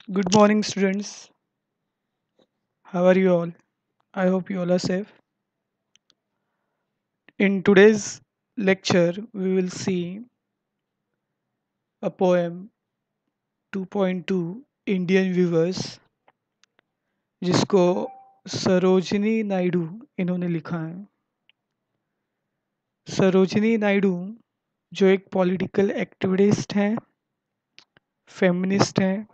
Good morning, students. How are you all? I hope you all are safe. In today's lecture, we will see a poem 2.2 Indian Weavers जिसको सरोजिनी नायडू इन्होंने लिखा है। सरोजिनी नायडू जो एक political activist हैं, feminist हैं,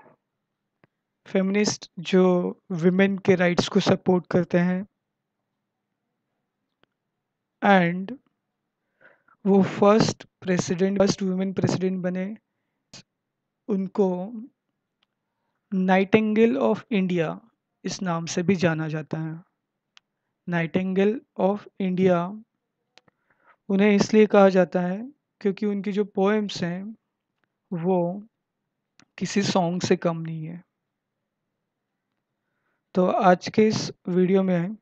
feminist जो विमेन के राइट्स को सपोर्ट करते हैं एंड वो फर्स्ट वुमेन प्रेसिडेंट बने। उनको नाइटिंगेल ऑफ इंडिया इस नाम से भी जाना जाता है। नाइटिंगेल ऑफ इंडिया उन्हें इसलिए कहा जाता है क्योंकि उनकी जो पोएम्स हैं वो किसी सॉन्ग से कम नहीं है। तो आज के इस वीडियो में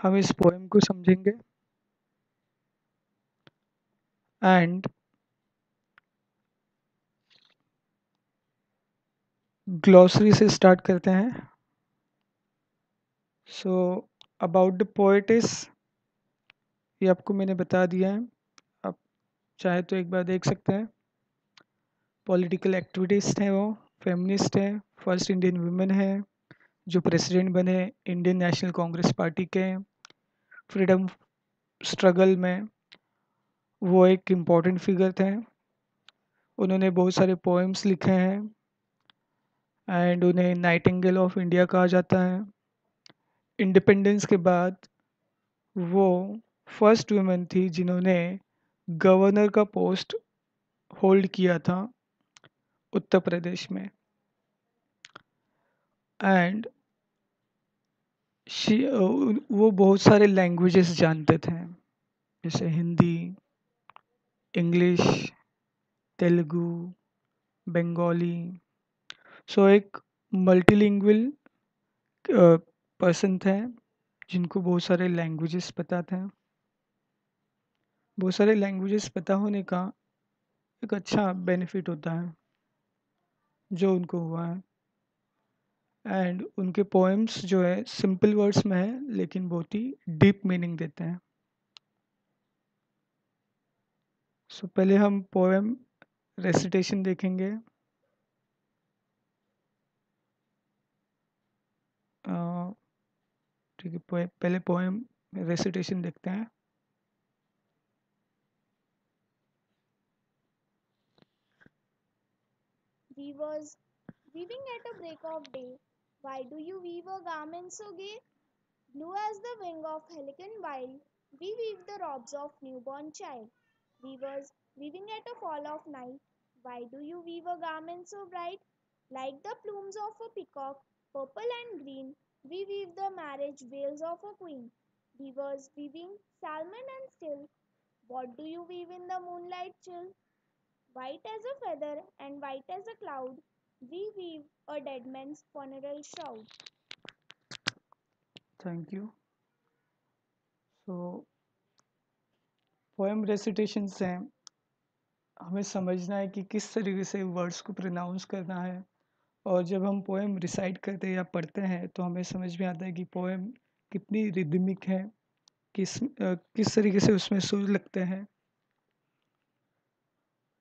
हम इस पोएम को समझेंगे एंड ग्लॉसरी से स्टार्ट करते हैं। सो अबाउट द पोएटिस ये आपको मैंने बता दिया है, आप चाहे तो एक बार देख सकते हैं। पॉलिटिकल एक्टिविस्ट हैं, वो फेमिनिस्ट हैं, फर्स्ट इंडियन वुमेन है जो प्रेसिडेंट बने इंडियन नेशनल कांग्रेस पार्टी के। फ्रीडम स्ट्रगल में वो एक इम्पॉर्टेंट फिगर थे। उन्होंने बहुत सारे पोएम्स लिखे हैं एंड उन्हें नाइटिंगेल ऑफ इंडिया कहा जाता है। इंडिपेंडेंस के बाद वो फर्स्ट वुमेन थी जिन्होंने गवर्नर का पोस्ट होल्ड किया था उत्तर प्रदेश में। एंड वो बहुत सारे लैंग्वेजेस जानते थे जैसे हिंदी, इंग्लिश, तेलुगु, बंगाली। सो एक मल्टीलिंगुअल पर्सन थे जिनको बहुत सारे लैंग्वेजेस पता थे। बहुत सारे लैंग्वेजेस पता होने का एक अच्छा बेनिफिट होता है जो उनको हुआ है। एंड उनके पोएम्स जो है सिंपल वर्ड्स में है लेकिन बहुत ही डीप मीनिंग देते हैं। सो पहले हम पोएम रेसिटेशन देखेंगे। ठीक है, पहले पोएम रेसिटेशन देखते हैं। Weavers, weaving at a break of day. Why do you weave a garment so gay? Blue as the wing of pelican wild, we weave the robes of newborn child. Weavers, weaving at a fall of night. Why do you weave a garment so bright? Like the plumes of a peacock, purple and green, we weave the marriage veils of a queen. Weavers, weaving salmon and still. What do you weave in the moonlight chill? White as a feather and white as a cloud, we weave a dead man's funeral shroud. Thank you. So poem recitation से हमें समझना है कि किस तरीके से words को pronounce करना है। और जब हम पोएम रिसाइट करते हैं या पढ़ते हैं तो हमें समझ में आता है कि पोएम कितनी रिदमिक है, किस तरीके से उसमें सुर लगते हैं।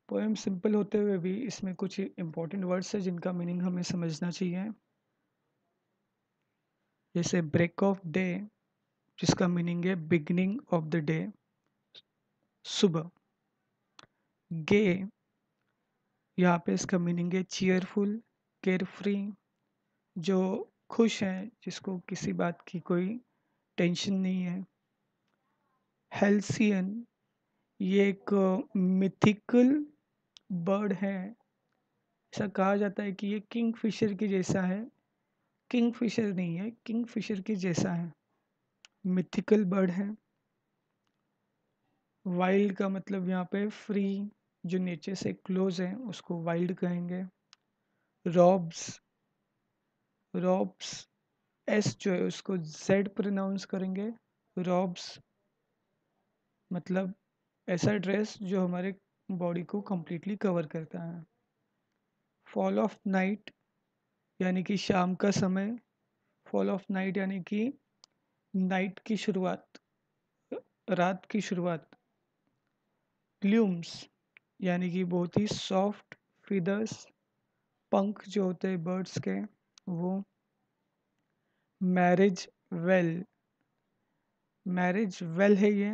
पोएम सिंपल होते हुए भी इसमें कुछ इम्पोर्टेंट वर्ड्स है जिनका मीनिंग हमें समझना चाहिए। जैसे ब्रेक ऑफ डे जिसका मीनिंग है बिगनिंग ऑफ द डे, सुबह। गे यहाँ पे इसका मीनिंग है चीयरफुल, केयरफ्री, जो खुश हैं, जिसको किसी बात की कोई टेंशन नहीं है। हेल्सियन ये एक मिथिकल बर्ड है। ऐसा कहा जाता है कि ये किंग फिशर के जैसा है। किंग फिशर नहीं है, किंग फिशर के जैसा है, मिथिकल बर्ड है। वाइल्ड का मतलब यहाँ पे फ्री, जो नेचर से क्लोज है उसको वाइल्ड कहेंगे। रॉब्स, रॉब्स एस जो है उसको जेड प्रोनाउंस करेंगे। रॉब्स मतलब ऐसा ड्रेस जो हमारे बॉडी को completely कवर करता है। फॉल ऑफ नाइट यानी कि शाम का समय, फॉल ऑफ नाइट यानी कि नाइट की शुरुआत, रात की शुरुआत। प्लूम्स यानी कि बहुत ही सॉफ्ट फीदर्स, पंख जो होते हैं बर्ड्स के वो। मैरिज वेल, मैरिज वेल है ये,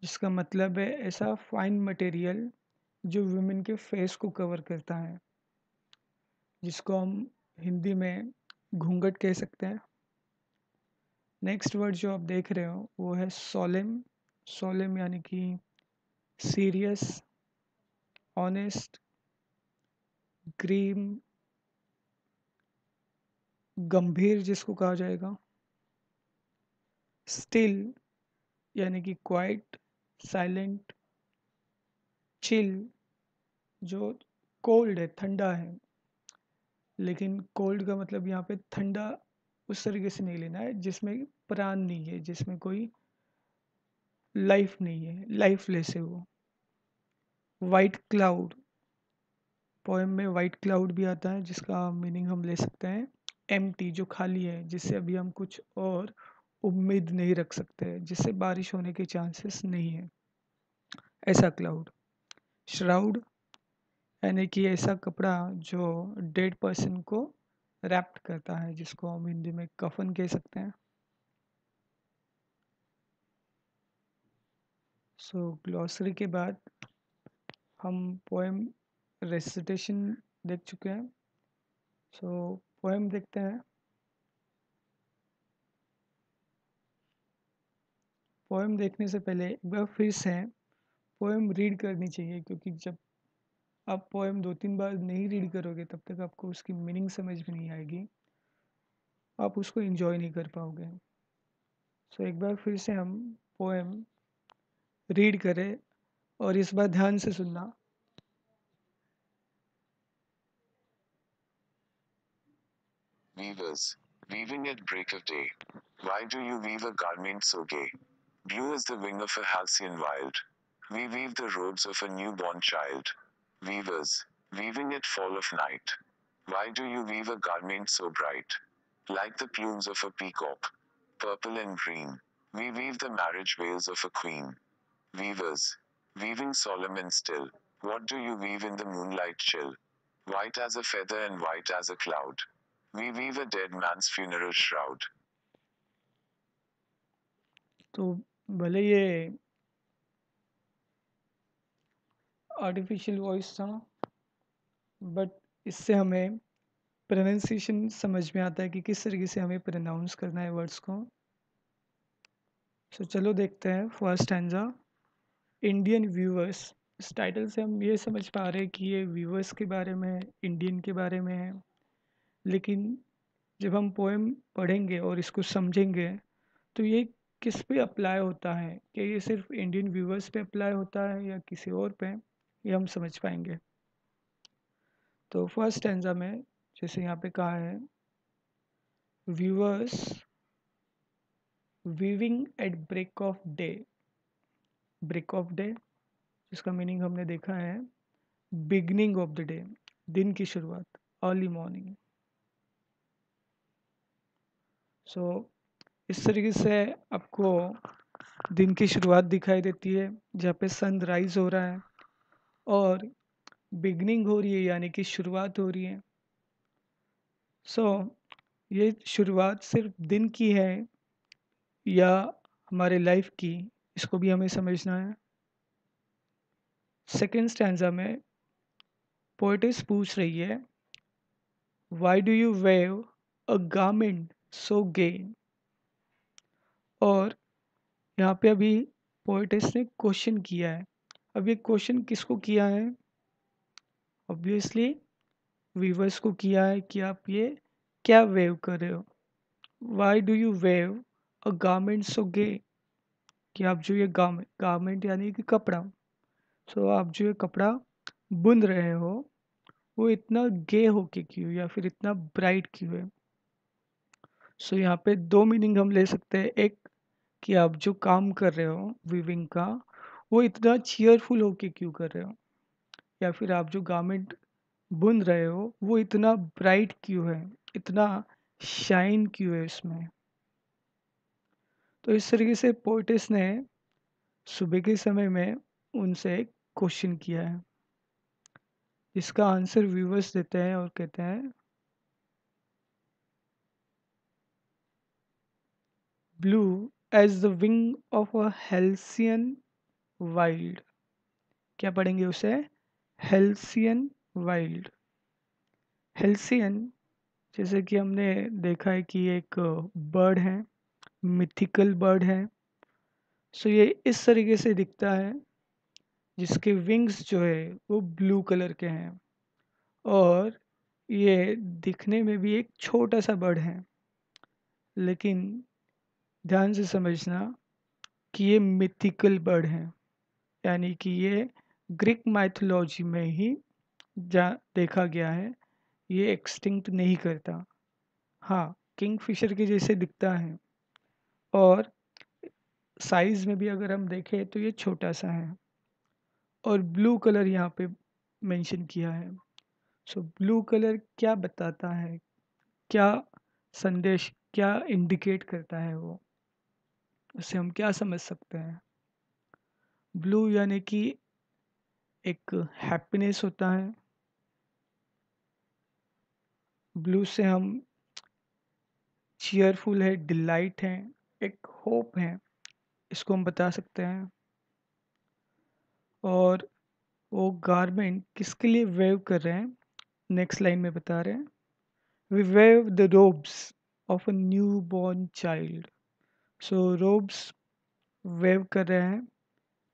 जिसका मतलब है ऐसा फाइन मटेरियल जो वुमेन के फेस को कवर करता है, जिसको हम हिंदी में घूंघट कह सकते हैं। नेक्स्ट वर्ड जो आप देख रहे हो वो है सोलेम। सोलेम यानी कि सीरियस, ऑनेस्ट, ग्रीम, गंभीर जिसको कहा जाएगा। स्टिल यानी कि क्वाइट, साइलेंट, चिल जो कोल्ड है, ठंडा है। लेकिन कोल्ड का मतलब यहाँ पे ठंडा उस तरीके से नहीं लेना है जिसमें प्राण नहीं है, जिसमें कोई लाइफ नहीं है, लाइफलेस है वो। वाइट क्लाउड, पोएम में वाइट क्लाउड भी आता है जिसका मीनिंग हम ले सकते हैं एम्प्टी, जो खाली है, जिससे अभी हम कुछ और उम्मीद नहीं रख सकते, जिससे बारिश होने के चांसेस नहीं है, ऐसा क्लाउड। श्राउड यानी कि ऐसा कपड़ा जो डेड पर्सन को रैप्ट करता है, जिसको हम हिंदी में कफन कह सकते हैं। सो ग्लॉसरी के बाद हम पोएम रेसिटेशन देख चुके हैं। सो पोएम देखते हैं। पोएम देखने से पहले एक बार फिर से पोएम रीड करनी चाहिए, क्योंकि जब आप पोएम 2-3 बार नहीं रीड करोगे तब तक आपको उसकी मीनिंग समझ में नहीं आएगी, आप उसको एंजॉय नहीं कर पाओगे। सो एक बार फिर से हम पोएम रीड करें और इस बार ध्यान से सुनना। Weavers, weaving at break of day. Why do you weave a garment so gay? Blue as the wing of a halcyon wild. We weave the robes of a newborn child. Weavers, weaving at fall of night. Why do you weave a garment so bright? Like the plumes of a peacock, purple and green. We weave the marriage veils of a queen. Weavers, weaving solemn and still. What do you weave in the moonlight chill? White as a feather and white as a cloud. We weave a dead man's funeral shroud. तो भले ये artificial voice था, but इससे हमें pronunciation समझ में आता है कि किस तरीके से हमें प्रोनाउंस करना है वर्ड्स को। सो चलो देखते हैं फर्स्ट स्टैंजा। इंडियन व्यूअर्स, इस टाइटल से हम ये समझ पा रहे हैं कि ये व्यूअर्स के बारे में है, इंडियन के बारे में है। लेकिन जब हम पोएम पढ़ेंगे और इसको समझेंगे तो ये किस पे अप्लाई होता है, क्या ये सिर्फ इंडियन व्यूअर्स पे अप्लाई होता है या किसी और पे, ये हम समझ पाएंगे। तो फर्स्ट स्टैंजा में जैसे यहाँ पे कहा है, viewers weaving at break of day. Break of day जिसका मीनिंग हमने देखा है बिगनिंग ऑफ द डे, दिन की शुरुआत, अर्ली मॉर्निंग। सो इस तरीके से आपको दिन की शुरुआत दिखाई देती है जहाँ पे सन राइज हो रहा है और बिगनिंग हो रही है, यानी कि शुरुआत हो रही है। सो ये शुरुआत सिर्फ दिन की है या हमारे लाइफ की, इसको भी हमें समझना है। सेकेंड स्टैंजा में पोएटिस पूछ रही है, why do you weave a garment so gay. और यहाँ पे अभी पोएटिस ने क्वेश्चन किया है। अब ये क्वेश्चन किसको किया है? ऑब्वियसली वीवर्स को किया है कि आप ये क्या वेव कर रहे हो। Why do you weave a garment so gay, कि आप जो ये गारमेंट यानी कि कपड़ा, सो आप जो ये कपड़ा बुन रहे हो वो इतना गे होके क्यों, या फिर इतना ब्राइट क्यों है। सो यहाँ पे दो मीनिंग हम ले सकते हैं। एक कि आप जो काम कर रहे हो वीविंग का वो इतना चीयरफुल होके क्यों कर रहे हो, या फिर आप जो गारमेंट बुन रहे हो वो इतना ब्राइट क्यों है, इतना शाइन क्यों है इसमें। तो इस तरीके से पोइटेस ने सुबह के समय में उनसे एक क्वेश्चन किया है, इसका आंसर व्यूवर्स देते हैं और कहते हैं blue as the wing of a halcyon wild. क्या पढ़ेंगे उसे? Halcyon wild. हेल्सियन जैसे कि हमने देखा है कि एक बर्ड है, मिथिकल बर्ड है। सो ये इस तरीके से दिखता है, जिसके विंग्स जो है वो ब्लू कलर के हैं, और ये दिखने में भी एक छोटा सा बर्ड है। लेकिन ध्यान से समझना कि ये मिथिकल बर्ड है, यानी कि ये ग्रीक माइथोलॉजी में ही जा देखा गया है, ये एक्सटिंक्ट नहीं करता। हाँ, किंगफिशर के जैसे दिखता है, और साइज में भी अगर हम देखें तो ये छोटा सा है, और ब्लू कलर यहाँ पे मेंशन किया है। सो ब्लू कलर क्या बताता है, क्या संदेश, क्या इंडिकेट करता है वो, उससे हम क्या समझ सकते हैं? ब्लू यानी कि एक हैप्पीनेस होता है। ब्लू से हम चीयरफुल है, डिलाइट है, एक होप है, इसको हम बता सकते हैं। और वो गारमेंट किसके लिए वेव कर रहे हैं, नेक्स्ट लाइन में बता रहे हैं, we weave the robes of a new born child. So robes weave कर रहे हैं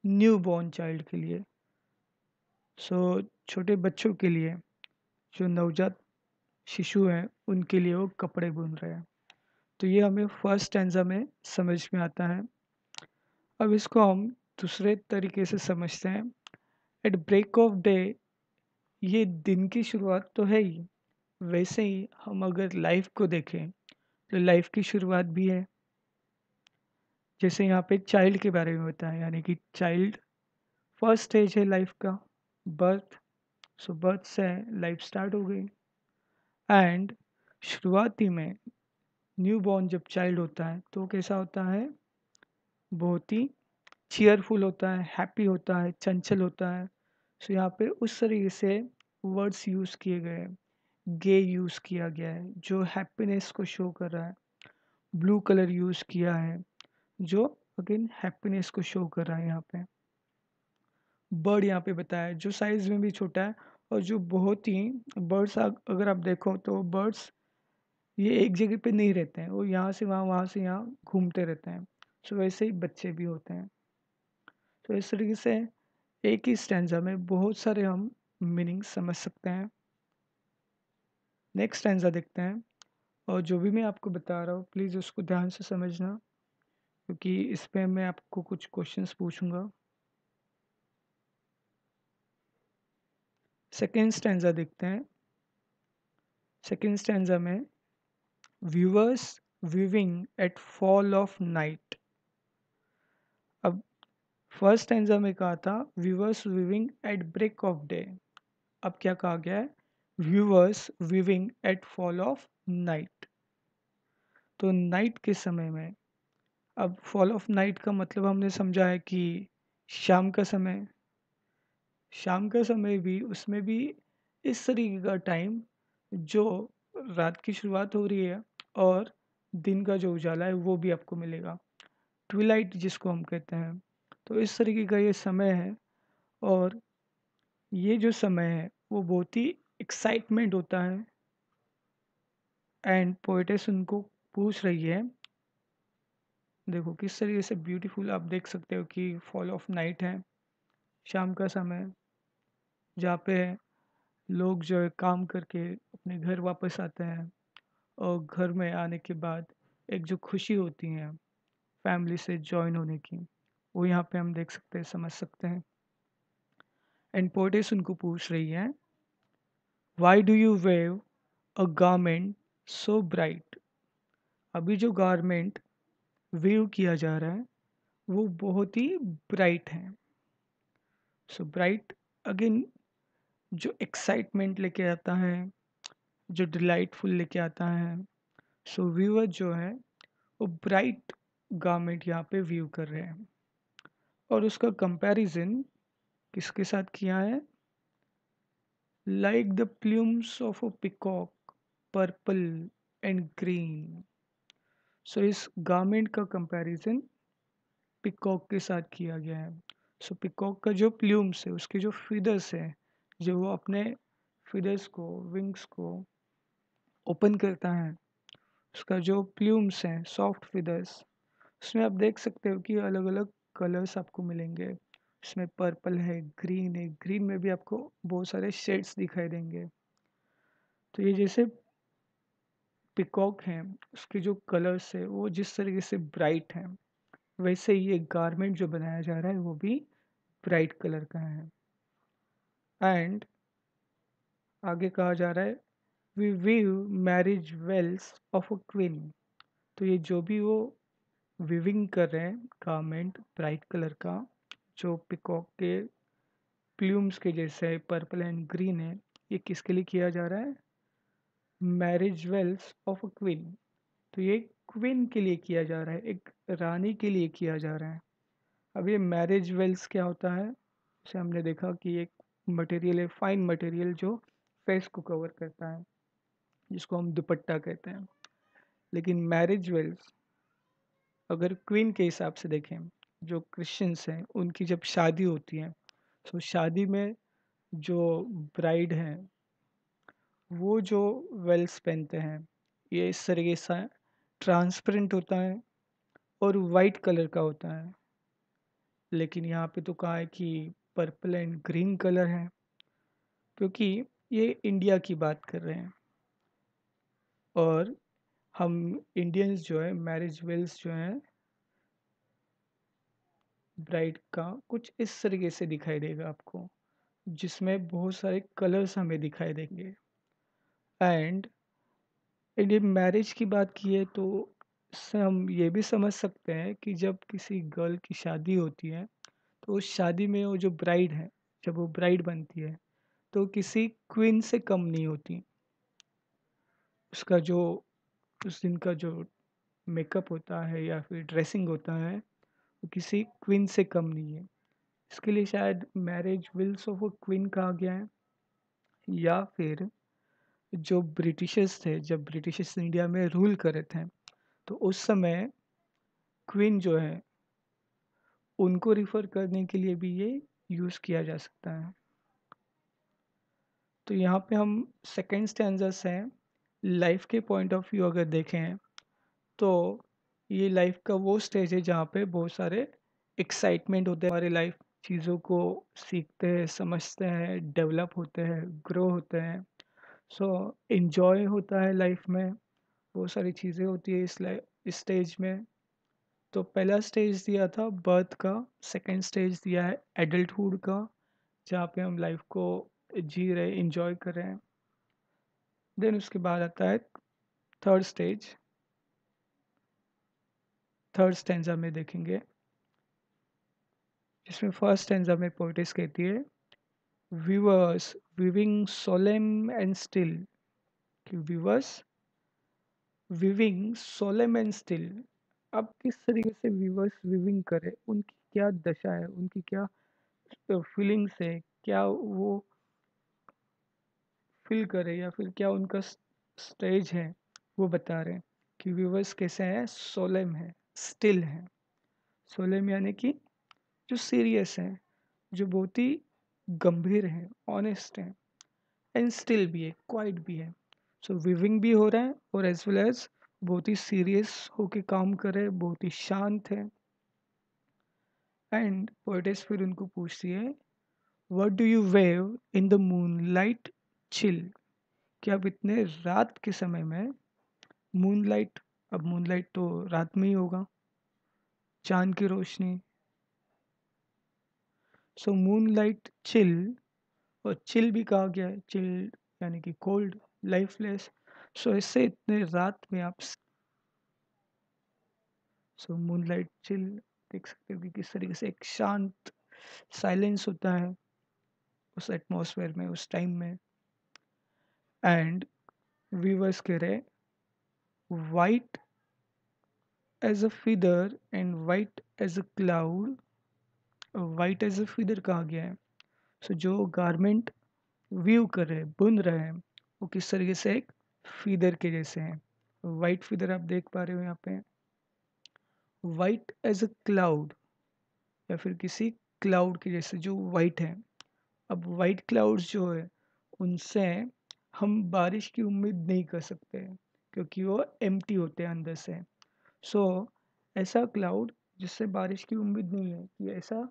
न्यू बॉर्न चाइल्ड के लिए। सो छोटे बच्चों के लिए, जो नवजात शिशु हैं, उनके लिए वो कपड़े बुन रहे हैं। तो ये हमें फर्स्ट स्टैंजा में समझ में आता है। अब इसको हम दूसरे तरीके से समझते हैं। एट ब्रेक ऑफ डे, ये दिन की शुरुआत तो है ही, वैसे ही हम अगर लाइफ को देखें तो लाइफ की शुरुआत भी है। जैसे यहाँ पे चाइल्ड के बारे में बताया, यानी कि चाइल्ड फर्स्ट स्टेज है लाइफ का, बर्थ। सो बर्थ से लाइफ स्टार्ट हो गई, एंड शुरुआती में न्यू बॉर्न जब चाइल्ड होता है तो कैसा होता है, बहुत ही चीयरफुल होता है, हैप्पी होता है, चंचल होता है। सो यहाँ पे उस तरीके से वर्ड्स यूज़ किए गए हैं, गे यूज़ किया गया है जो हैप्पीनेस को शो कर रहा है, ब्लू कलर यूज़ किया है जो अगेन हैप्पीनेस को शो कर रहा है। यहाँ पे बर्ड यहाँ पे बताया है जो साइज में भी छोटा है, और जो बहुत ही बर्ड्स, अगर आप देखो तो बर्ड्स ये एक जगह पे नहीं रहते हैं, वो यहाँ से वहाँ, वहाँ से यहाँ घूमते रहते हैं। सो वैसे ही बच्चे भी होते हैं। तो इस तरीके से एक ही स्टैंजा में बहुत सारे हम मीनिंग समझ सकते हैं। नेक्स्ट स्टैंजा देखते हैं, और जो भी मैं आपको बता रहा हूँ प्लीज़ उसको ध्यान से समझना, क्योंकि इस पे मैं आपको कुछ क्वेश्चंस पूछूंगा। सेकेंड स्टैंजा देखते हैं। सेकेंड स्टैंजा में viewers viewing at fall of night. अब फर्स्ट स्टैंजा में कहा था viewers viewing at break of day, अब क्या कहा गया है, viewers viewing at fall of night. तो नाइट के समय में, अब फॉल ऑफ नाइट का मतलब हमने समझा है कि शाम का समय, शाम का समय भी, उसमें भी इस तरीके का टाइम जो रात की शुरुआत हो रही है और दिन का जो उजाला है वो भी आपको मिलेगा, ट्विलाइट जिसको हम कहते हैं। तो इस तरीके का ये समय है, और ये जो समय है वो बहुत ही एक्साइटमेंट होता है। एंड पोएटेस उनको पूछ रही है, देखो किस तरीके से ब्यूटीफुल, आप देख सकते हो कि फॉल ऑफ नाइट है, शाम का समय, जहाँ पे लोग जो है काम करके अपने घर वापस आते हैं, और घर में आने के बाद एक जो खुशी होती है फैमिली से जॉइन होने की, वो यहाँ पे हम देख सकते हैं, समझ सकते हैं। एंड पोएटेस उनको पूछ रही है, why do you weave a garment so bright. अभी जो गारमेंट वेव किया जा रहा है वो बहुत ही ब्राइट है। सो ब्राइट अगेन जो एक्साइटमेंट लेके आता है, जो डिलाइटफुल लेके आता है। सो व्यूअर जो है वो ब्राइट गारमेंट यहाँ पे व्यू कर रहे हैं और उसका कंपैरिजन किसके साथ किया है? Like the plumes of a peacock, purple and green. So इस गारमेंट का कंपैरिजन पिकॉक के साथ किया गया है। सो पिकॉक का जो प्लूम्स है, उसके जो फीदर्स है, जो वो अपने फीदर्स को, विंग्स को ओपन करता है, उसका जो प्लूम्स हैं, सॉफ्ट फीदर्स, उसमें आप देख सकते हो कि अलग अलग कलर्स आपको मिलेंगे। उसमें पर्पल है, ग्रीन में भी आपको बहुत सारे शेड्स दिखाई देंगे। तो ये जैसे पिकॉक हैं, उसके जो कलर्स है वो जिस तरीके से ब्राइट हैं, वैसे ही एक गारमेंट जो बनाया जा रहा है वो भी ब्राइट कलर का है। एंड आगे कहा जा रहा है, we weave marriage veils of a queen. तो ये जो भी वो विविंग कर रहे हैं गारमेंट ब्राइट कलर का, जो पिकॉक के प्लूम्स के जैसे पर्पल एंड ग्रीन है, ये किसके लिए किया जा रहा है? Marriage veils of a queen. तो ये क्वीन के लिए किया जा रहा है, एक रानी के लिए किया जा रहा है। अब ये मैरिज वेल्स क्या होता है? जैसे हमने देखा कि एक मटेरियल है, फाइन मटेरियल जो फेस को कवर करता है, जिसको हम दुपट्टा कहते हैं। लेकिन मैरिज वेल्स अगर क्वीन के हिसाब से देखें, जो क्रिश्चियंस हैं उनकी जब शादी होती है, तो शादी में जो ब्राइड हैं वो जो वेल्स पहनते हैं, ये इस तरीके से ट्रांसपेरेंट होता है और वाइट कलर का होता है। लेकिन यहाँ पे तो कहा है कि पर्पल एंड ग्रीन कलर है, क्योंकि ये इंडिया की बात कर रहे हैं और हम इंडियंस जो है मैरिज वेल्स जो हैं ब्राइड का कुछ इस तरीके से दिखाई देगा आपको, जिसमें बहुत सारे कलर्स हमें दिखाई देंगे। एंड इंडियन मैरिज की बात की है तो इससे हम ये भी समझ सकते हैं कि जब किसी गर्ल की शादी होती है, तो उस शादी में वो जो ब्राइड है, जब वो ब्राइड बनती है, तो किसी क्वीन से कम नहीं होती। उसका जो उस दिन का जो मेकअप होता है या फिर ड्रेसिंग होता है, वो किसी क्वीन से कम नहीं है। इसके लिए शायद marriage veils of a queen कहा गया है। या फिर जो ब्रिटिशर्स थे, जब ब्रिटिशर्स इंडिया में रूल कर रहे थे, तो उस समय क्वीन जो है उनको रिफ़र करने के लिए भी ये यूज़ किया जा सकता है। तो यहाँ पे हम सेकंड स्टैंजा से लाइफ के पॉइंट ऑफ व्यू अगर देखें, तो ये लाइफ का वो स्टेज है जहाँ पे बहुत सारे एक्साइटमेंट होते हैं। हमारे लाइफ चीज़ों को सीखते हैं, समझते हैं, डेवलप होते हैं, ग्रो होते हैं। सो एन्जॉय होता है लाइफ में, बहुत सारी चीज़ें होती है इस स्टेज में। तो पहला स्टेज दिया था बर्थ का, सेकंड स्टेज दिया है एडल्टहुड का, जहाँ पे हम लाइफ को जी रहे, एंजॉय कर रहे हैं। देन उसके बाद आता है थर्ड स्टेज। थर्ड स्टेंजा में देखेंगे, जिसमें फर्स्ट स्टेंजा में पोइटेस कहती है, weavers weaving solemn and still. कि weavers weaving solemn and still. अब किस तरीके से व्यूअर्स विविंग करे, उनकी क्या दशा है, उनकी क्या फीलिंग्स है, क्या वो फील करे या फिर क्या उनका स्टेज है, वो बता रहे हैं कि व्यूवर्स कैसे हैं, सोलेम है, स्टिल है। सोलेम यानी कि जो सीरियस है, जो बहुत ही गंभीर है, ऑनेस्ट है, एंड स्टिल भी है, क्वाइट भी है। सो विविंग भी हो रहा है और एज वेल एज बहुत ही सीरियस होके काम कर रहे हैं, बहुत ही शांत है। एंड पोएटेस फिर उनको पूछती है, what do you weave in the moonlight chill. कि आप इतने रात के समय में मूनलाइट, अब मूनलाइट तो रात में ही होगा, चांद की रोशनी। सो मूनलाइट चिल, और चिल भी कहा गया है, चिल यानी कि कोल्ड, लाइफलेस। सो इससे इतने रात में आप, सो मूनलाइट चिल देख सकते हो कि किस तरीके से एक शांत साइलेंस होता है। उस एटमॉस्फेयर में, उस टाइम में। एंड वीवर्स कह रहे white as a feather and white as a cloud. White as a feather कहा गया है। सो जो गारमेंट व्यू कर रहे हैं, बुन रहे हैं, वो किस तरीके से एक फीदर के जैसे हैं। वाइट फीदर आप देख पा रहे हो यहाँ पे। वाइट एज अ क्लाउड, या फिर किसी क्लाउड के जैसे जो वाइट है। अब वाइट क्लाउड्स जो है उनसे हम बारिश की उम्मीद नहीं कर सकते क्योंकि वो एम्प्टी होते हैं अंदर से। सो ऐसा क्लाउड जिससे बारिश की उम्मीद नहीं है, ये ऐसा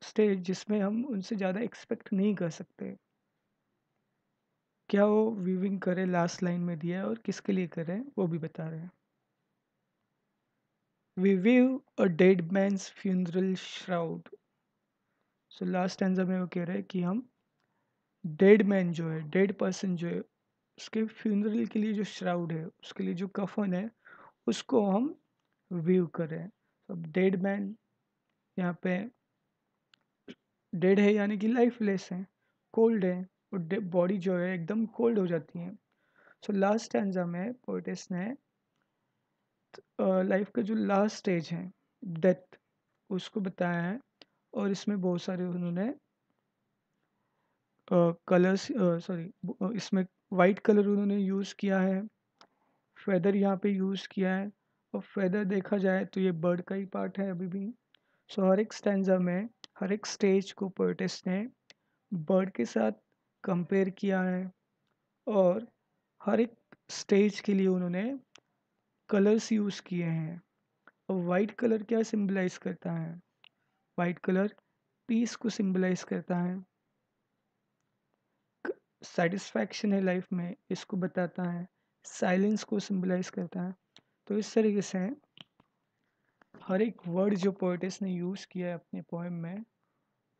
स्टेज जिसमें हम उनसे ज़्यादा एक्सपेक्ट नहीं कर सकते। क्या वो वीविंग करे लास्ट लाइन में दिया है और किसके लिए करे वो भी बता रहे हैं। We weave a dead man's funeral shroud. So last stanza में वो कह रहे हैं कि हम डेड मैन जो है, डेड पर्सन जो है, उसके फ्यूनरल के लिए जो श्राउड है, उसके लिए जो कफन है, उसको हम व्यू करें। अब डेड मैन यहाँ पे डेड है यानी कि लाइफलेस है, कोल्ड है, और बॉडी जो है एकदम कोल्ड हो जाती है। सो लास्ट स्टैंजा में पोएटिस ने लाइफ का जो लास्ट स्टेज है, डेथ, उसको बताया है। और इसमें बहुत सारे उन्होंने कलर्स, सॉरी, इसमें वाइट कलर उन्होंने यूज़ किया है, फेदर यहाँ पे यूज़ किया है। और फेदर देखा जाए तो ये बर्ड का ही पार्ट है अभी भी। सो हर एक स्टैंजा में हर एक स्टेज को पोएटिस ने बर्ड के साथ कंपेयर किया है। और हर एक स्टेज के लिए उन्होंने कलर्स यूज़ किए हैं। और वाइट कलर क्या सिंबलाइज करता है? वाइट कलर पीस को सिंबलाइज करता है, सेटिस्फैक्शन है लाइफ में, इसको बताता है। साइलेंस को सिंबलाइज करता है। तो इस तरीके से हर एक वर्ड जो पोएटिस ने यूज़ किया है अपने पोएम में,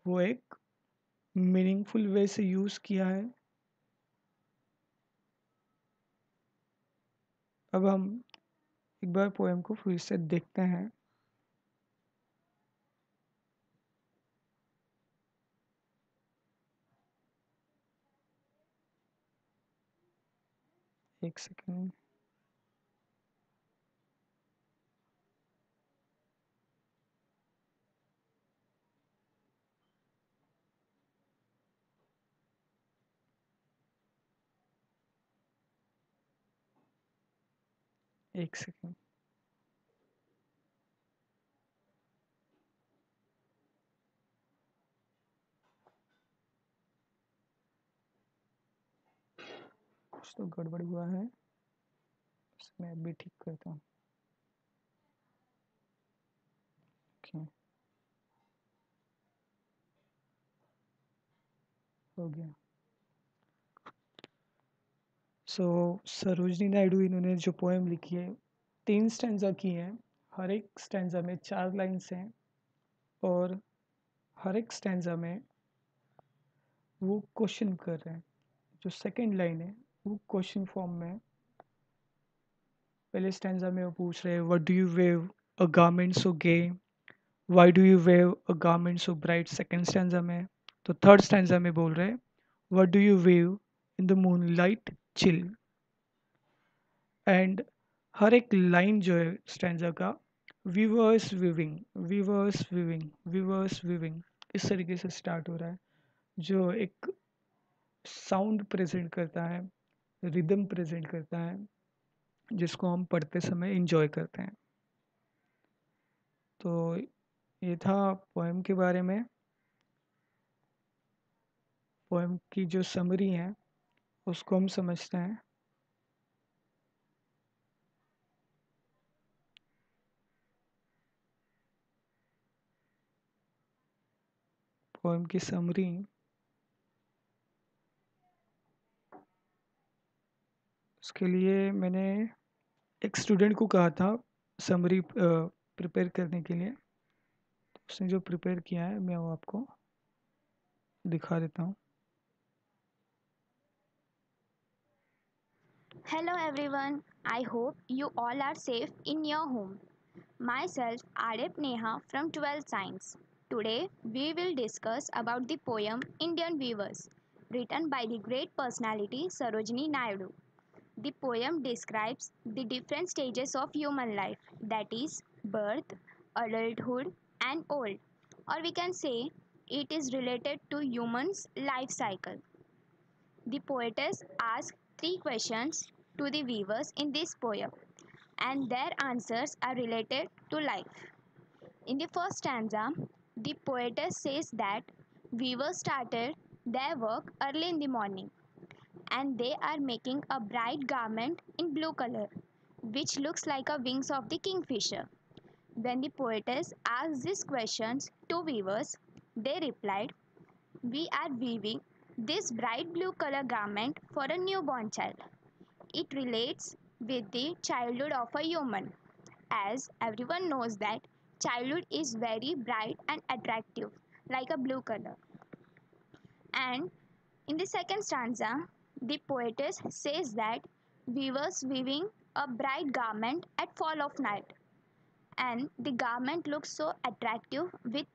वो एक मीनिंगफुल वे से यूज़ किया है। अब हम एक बार पोएम को फिर से देखते हैं। एक सेकेंड। एक सेकेंड। कुछ तो गड़बड़ हुआ है, मैं अभी ठीक करता हूँ। ओके, हो गया। सो सरोजनी नायडू इन्होंने जो पोएम लिखी है, 3 स्टैंजा की है। हर एक स्टैंजा में 4 लाइन्स हैं। और हर एक स्टैंजा में वो क्वेश्चन कर रहे हैं। जो सेकंड लाइन है वो क्वेश्चन फॉर्म में है। पहले स्टैंजा में वो पूछ रहे हैं, what do you weave a garment so gay, why do you weave a garment so bright, second stanza में। तो थर्ड स्टैंजा में बोल रहे हैं, what do you weave in the moonlight chill. And हर एक लाइन जो है स्टैंजा का, weavers weaving, weavers weaving, weavers weaving, इस तरीके से स्टार्ट हो रहा है, जो एक साउंड प्रेजेंट करता है, रिदम प्रेजेंट करता है, जिसको हम पढ़ते समय इंजॉय करते हैं। तो ये था पोएम के बारे में। पोएम की जो समरी है उसको हम समझते हैं। पोएम की समरी, उसके लिए मैंने एक स्टूडेंट को कहा था समरी प्रिपेयर करने के लिए। तो उसने जो प्रिपेयर किया है मैं वो आपको दिखा देता हूँ। Hello everyone, I hope you all are safe in your home. Myself Adep Neha from 12th Science. Today we will discuss about the poem Indian Weavers, written by the great personality Sarojini Naidu. The poem describes the different stages of human life, that is, birth, adulthood, and old. Or we can say it is related to humans' life cycle. The poetess asks three questions to the weavers in this poem, and their answers are related to life. In the first stanza, the poetess says that weavers started their work early in the morning and they are making a bright garment in blue color, which looks like a wings of the kingfisher. When the poetess asked these questions to weavers, they replied, "We are weaving this bright blue color garment for a newborn child. It relates with the childhood of a human, as everyone knows that childhood is very bright and attractive, like a blue color." And in the second stanza, the poetess says that weavers weaving a bright garment at fall of night, and the garment looks so attractive with